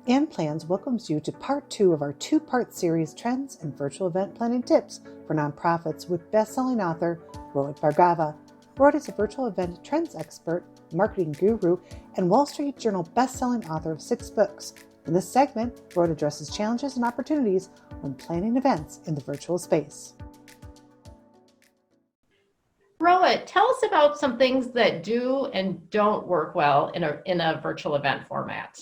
And Plans welcomes you to part 2 of our 2-part series, Trends and Virtual Event Planning Tips for Nonprofits, with best-selling author Rohit Bhargava. Rohit is a virtual event trends expert, marketing guru, and Wall Street Journal best-selling author of 6 books. In this segment, Rohit addresses challenges and opportunities when planning events in the virtual space. Rohit, tell us about some things that do and don't work well in a virtual event format.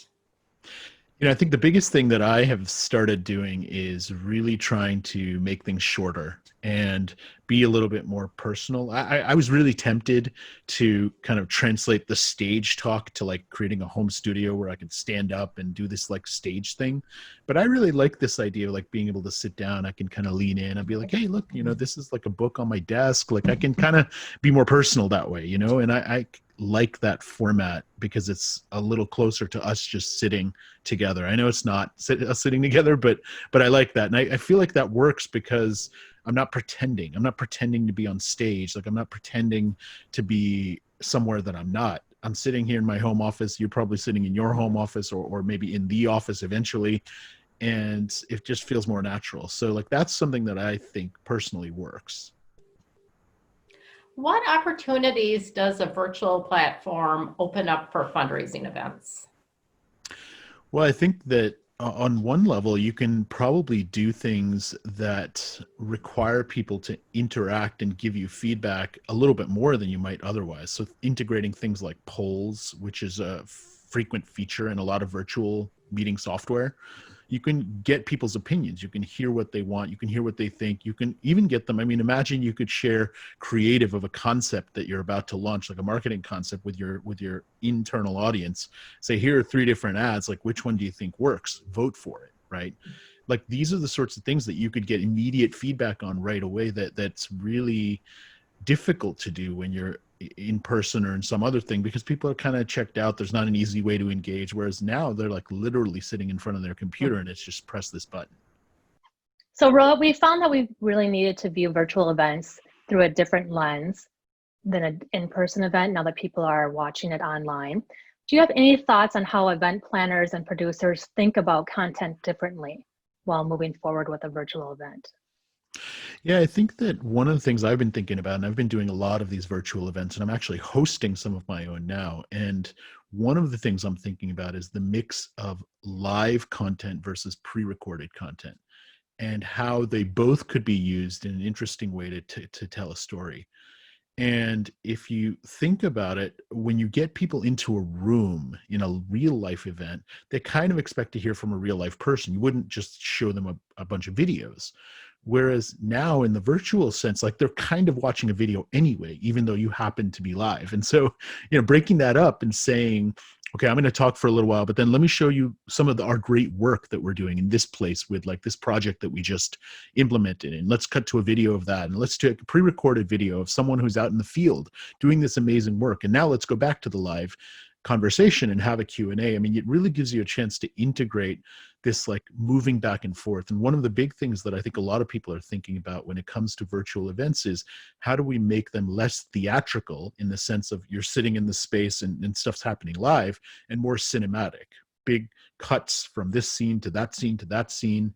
I think the biggest thing that I have started doing is really trying to make things shorter and be a little bit more personal. I was really tempted to kind of translate the stage talk to like creating a home studio where I could stand up and do this like stage thing. But I really like this idea of like being able to sit down. I can kind of lean in and be like, hey, look, this is like a book on my desk. Like I can kind of be more personal that way, and I like that format because it's a little closer to us just sitting together. I know it's not us sitting together, but I like that. And I feel like that works because I'm not pretending. I'm not pretending to be on stage. Like I'm not pretending to be somewhere that I'm not. I'm sitting here in my home office. You're probably sitting in your home office or maybe in the office eventually. And it just feels more natural. So like that's something that I think personally works. What opportunities does a virtual platform open up for fundraising events? Well, I think that on one level, you can probably do things that require people to interact and give you feedback a little bit more than you might otherwise. So integrating things like polls, which is a frequent feature in a lot of virtual meeting software. You can get people's opinions. You can hear what they want. You can hear what they think. You can even get them. I mean, imagine you could share creative of a concept that you're about to launch, like a marketing concept with your internal audience. Say, here are 3 different ads. Like, which one do you think works? Vote for it, right? Like, these are the sorts of things that you could get immediate feedback on right away that's really difficult to do when you're in person or in some other thing, because people are kind of checked out. There's not an easy way to engage. Whereas now they're like literally sitting in front of their computer and it's just press this button. So Rohit, we found that we really needed to view virtual events through a different lens than an in-person event now that people are watching it online. Do you have any thoughts on how event planners and producers think about content differently while moving forward with a virtual event? Yeah, I think that one of the things I've been thinking about, and I've been doing a lot of these virtual events, and I'm actually hosting some of my own now. And one of the things I'm thinking about is the mix of live content versus pre-recorded content and how they both could be used in an interesting way to tell a story. And if you think about it, when you get people into a room in a real life event, they kind of expect to hear from a real life person. You wouldn't just show them a bunch of videos. Whereas now in the virtual sense, like they're kind of watching a video anyway, even though you happen to be live. And so, breaking that up and saying, okay, I'm going to talk for a little while, but then let me show you some of our great work that we're doing in this place with like this project that we just implemented. And let's cut to a video of that. And let's take a pre-recorded video of someone who's out in the field doing this amazing work. And now let's go back to the live conversation and have a Q&A. I mean, it really gives you a chance to integrate this like moving back and forth. And one of the big things that I think a lot of people are thinking about when it comes to virtual events is how do we make them less theatrical in the sense of you're sitting in the space and stuff's happening live, and more cinematic, big cuts from this scene to that scene to that scene,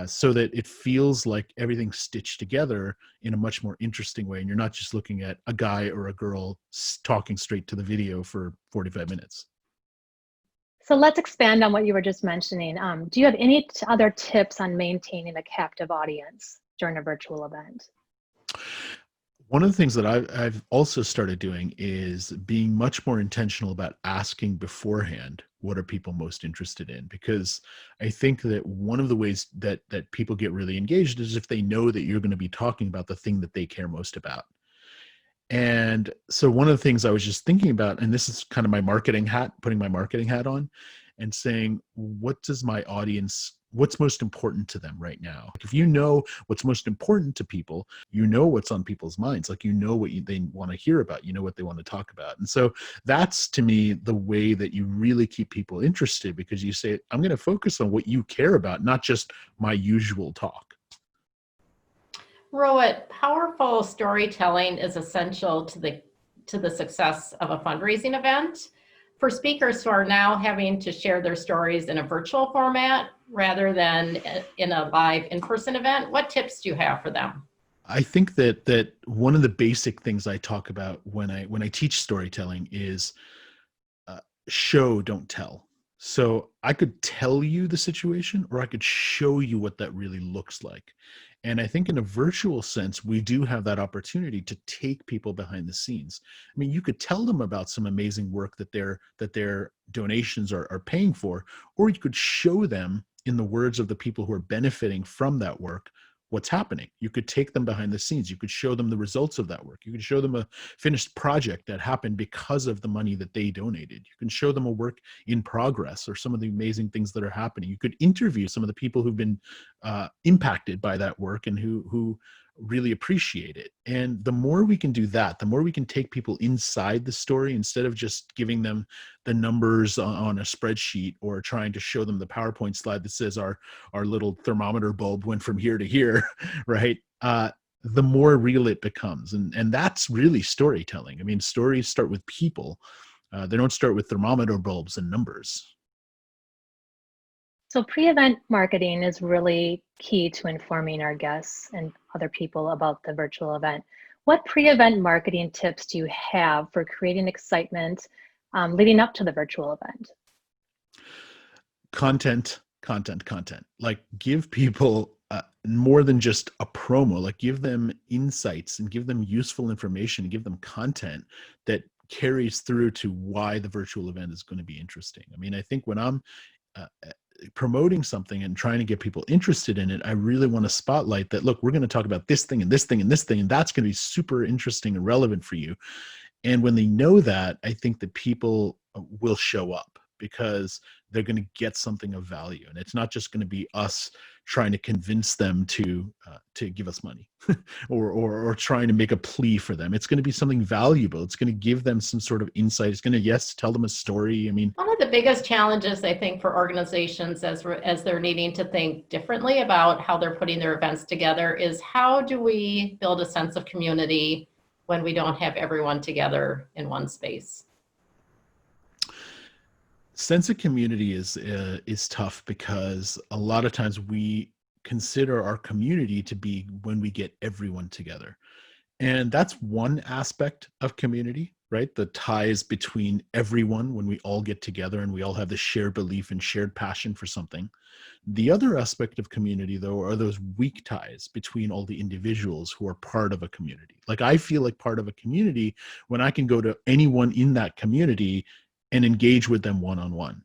so that it feels like everything's stitched together in a much more interesting way. And you're not just looking at a guy or a girl talking straight to the video for 45 minutes. So let's expand on what you were just mentioning. Do you have any other tips on maintaining a captive audience during a virtual event? One of the things that I've also started doing is being much more intentional about asking beforehand, what are people most interested in? Because I think that one of the ways that people get really engaged is if they know that you're going to be talking about the thing that they care most about. And so one of the things I was just thinking about, and this is kind of my marketing hat, putting my marketing hat on and saying, what does my audience, what's most important to them right now? If you know what's most important to people, you know what's on people's minds. Like, what they want to hear about, what they want to talk about. And so that's, to me, the way that you really keep people interested, because you say, I'm going to focus on what you care about, not just my usual talk. Rohit, powerful storytelling is essential to the success of a fundraising event. for speakers who are now having to share their stories in a virtual format rather than in a live in-person event, what tips do you have for them? I think that one of the basic things I talk about when I teach storytelling is show, don't tell. So I could tell you the situation, or I could show you what that really looks like. And I think in a virtual sense, we do have that opportunity to take people behind the scenes. I mean, you could tell them about some amazing work that their donations are paying for, or you could show them in the words of the people who are benefiting from that work what's happening. You could take them behind the scenes. You could show them the results of that work. You could show them a finished project that happened because of the money that they donated. You can show them a work in progress or some of the amazing things that are happening. You could interview some of the people who've been impacted by that work and who really appreciate it. And the more we can do that, the more we can take people inside the story instead of just giving them the numbers on a spreadsheet or trying to show them the PowerPoint slide that says our little thermometer bulb went from here to here, right? The more real it becomes. And that's really storytelling. I mean, stories start with people. They don't start with thermometer bulbs and numbers. So pre-event marketing is really key to informing our guests and other people about the virtual event. What pre-event marketing tips do you have for creating excitement leading up to the virtual event? Content. Like give people more than just a promo, like give them insights and give them useful information and give them content that carries through to why the virtual event is going to be interesting. I mean, I think when I'm promoting something and trying to get people interested in it, I really want to spotlight that, look, we're going to talk about this thing and this thing and this thing, and that's going to be super interesting and relevant for you. And when they know that, I think that people will show up because they're going to get something of value. And it's not just going to be us trying to convince them to give us money or trying to make a plea for them. It's going to be something valuable. It's going to give them some sort of insight. It's going to, yes, tell them a story. I mean, one of the biggest challenges I think for organizations as they're needing to think differently about how they're putting their events together is how do we build a sense of community when we don't have everyone together in one space? Sense of community is tough because a lot of times we consider our community to be when we get everyone together. And that's one aspect of community, right? The ties between everyone when we all get together and we all have this shared belief and shared passion for something. The other aspect of community, though, are those weak ties between all the individuals who are part of a community. Like I feel like part of a community when I can go to anyone in that community and engage with them one-on-one.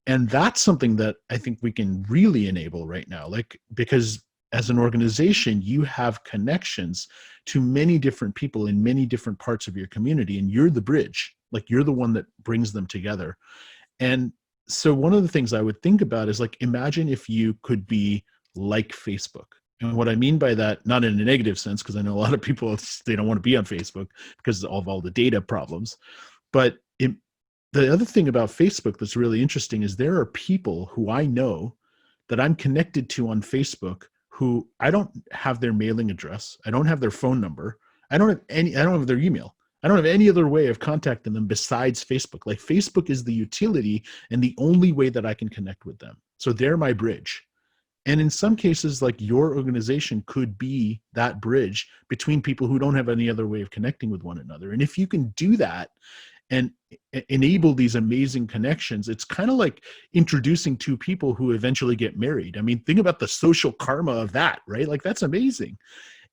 And that's something that I think we can really enable right now, like, because as an organization, you have connections to many different people in many different parts of your community, and you're the bridge, like you're the one that brings them together. And so one of the things I would think about is like, imagine if you could be like Facebook. And what I mean by that, not in a negative sense, because I know a lot of people, they don't want to be on Facebook because of all the data problems, but the other thing about Facebook that's really interesting is there are people who I know that I'm connected to on Facebook who I don't have their mailing address. I don't have their phone number. I don't have their email. I don't have any other way of contacting them besides Facebook. Like Facebook is the utility and the only way that I can connect with them. So they're my bridge. And in some cases, like your organization could be that bridge between people who don't have any other way of connecting with one another. And if you can do that and enable these amazing connections, it's kind of like introducing two people who eventually get married. I mean, think about the social karma of that, right? Like that's amazing.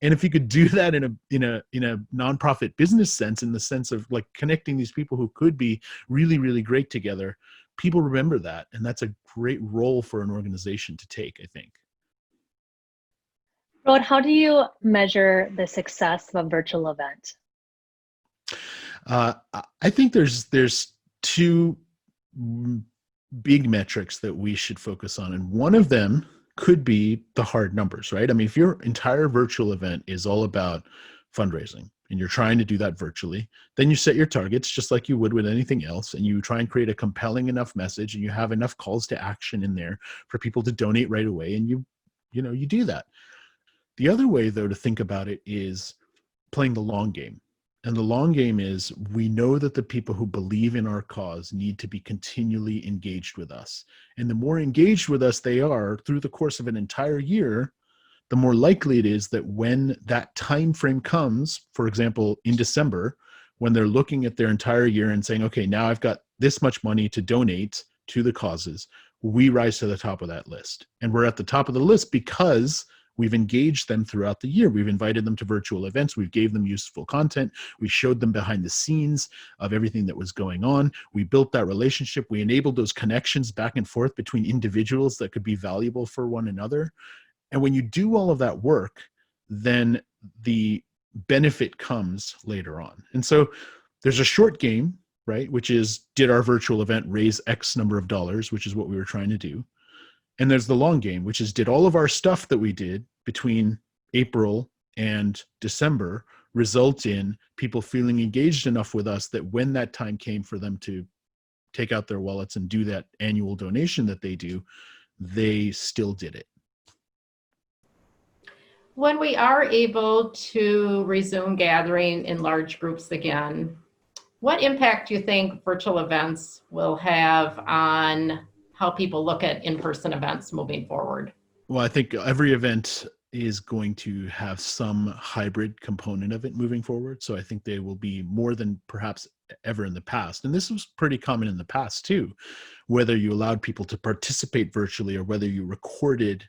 And if you could do that in a nonprofit business sense, in the sense of like connecting these people who could be really, really great together, people remember that. And that's a great role for an organization to take, I think. Rohit, how do you measure the success of a virtual event? I think there's two big metrics that we should focus on. And one of them could be the hard numbers, right? I mean, if your entire virtual event is all about fundraising and you're trying to do that virtually, then you set your targets just like you would with anything else. And you try and create a compelling enough message and you have enough calls to action in there for people to donate right away. And you do that. The other way, though, to think about it is playing the long game. And the long game is we know that the people who believe in our cause need to be continually engaged with us. And the more engaged with us they are through the course of an entire year, the more likely it is that when that time frame comes, for example, in December, when they're looking at their entire year and saying, okay, now I've got this much money to donate to the causes, we rise to the top of that list. And we're at the top of the list because we've engaged them throughout the year. We've invited them to virtual events. We've gave them useful content. We showed them behind the scenes of everything that was going on. We built that relationship. We enabled those connections back and forth between individuals that could be valuable for one another. And when you do all of that work, then the benefit comes later on. And so there's a short game, right? Which is, did our virtual event raise X number of dollars, which is what we were trying to do. And there's the long game, which is, did all of our stuff that we did between April and December result in people feeling engaged enough with us that when that time came for them to take out their wallets and do that annual donation that they do, they still did it. When we are able to resume gathering in large groups again, what impact do you think virtual events will have on how people look at in-person events moving forward? Well, I think every event is going to have some hybrid component of it moving forward. So I think they will be more than perhaps ever in the past. And this was pretty common in the past too, whether you allowed people to participate virtually or whether you recorded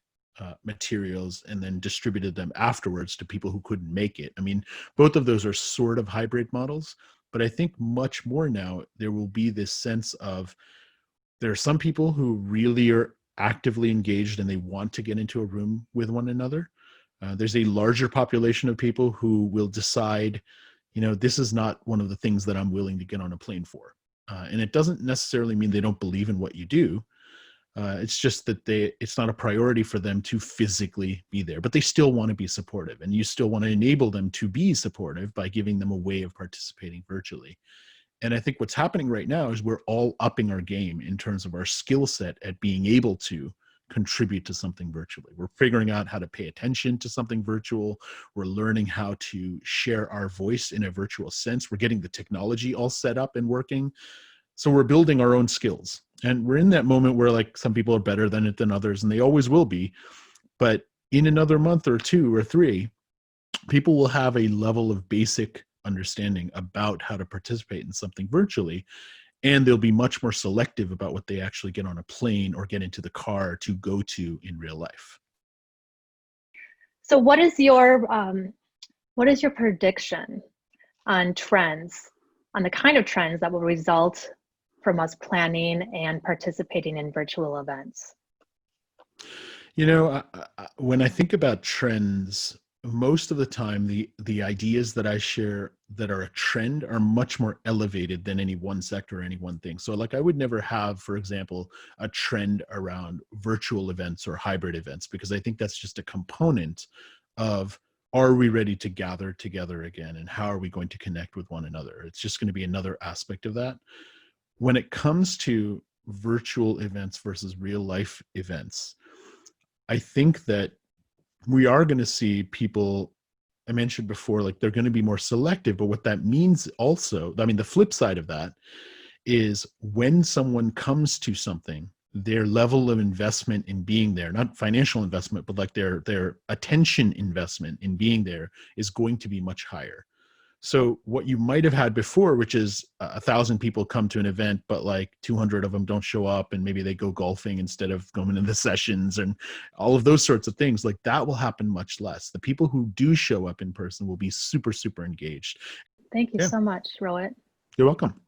materials and then distributed them afterwards to people who couldn't make it. I mean, both of those are sort of hybrid models, but I think much more now there will be this sense of, there are some people who really are actively engaged and they want to get into a room with one another. There's a larger population of people who will decide, this is not one of the things that I'm willing to get on a plane for. And it doesn't necessarily mean they don't believe in what you do. It's just that it's not a priority for them to physically be there, but they still want to be supportive, and you still want to enable them to be supportive by giving them a way of participating virtually. And I think what's happening right now is we're all upping our game in terms of our skill set at being able to contribute to something virtually. We're figuring out how to pay attention to something virtual. We're learning how to share our voice in a virtual sense. We're getting the technology all set up and working. So we're building our own skills. And we're in that moment where, like, some people are better than it than others, and they always will be. But in another month or 2 or 3, people will have a level of basic understanding about how to participate in something virtually, and they'll be much more selective about what they actually get on a plane or get into the car to go to in real life. So what is your prediction on trends, on the kind of trends that will result from us planning and participating in virtual events? When I think about trends, most of the time, the ideas that I share that are a trend are much more elevated than any one sector or any one thing. So, like, I would never have, for example, a trend around virtual events or hybrid events, because I think that's just a component of, are we ready to gather together again, and how are we going to connect with one another? It's just going to be another aspect of that. When it comes to virtual events versus real life events, I think that we are going to see people, I mentioned before, like, they're going to be more selective. But what that means also, I mean, the flip side of that is, when someone comes to something, their level of investment in being there, not financial investment, but like their attention investment in being there, is going to be much higher. So what you might have had before, which is 1,000 people come to an event, but like 200 of them don't show up, and maybe they go golfing instead of going to the sessions, and all of those sorts of things, like, that will happen much less. The people who do show up in person will be super, super engaged. Thank you so much, Rohit. You're welcome.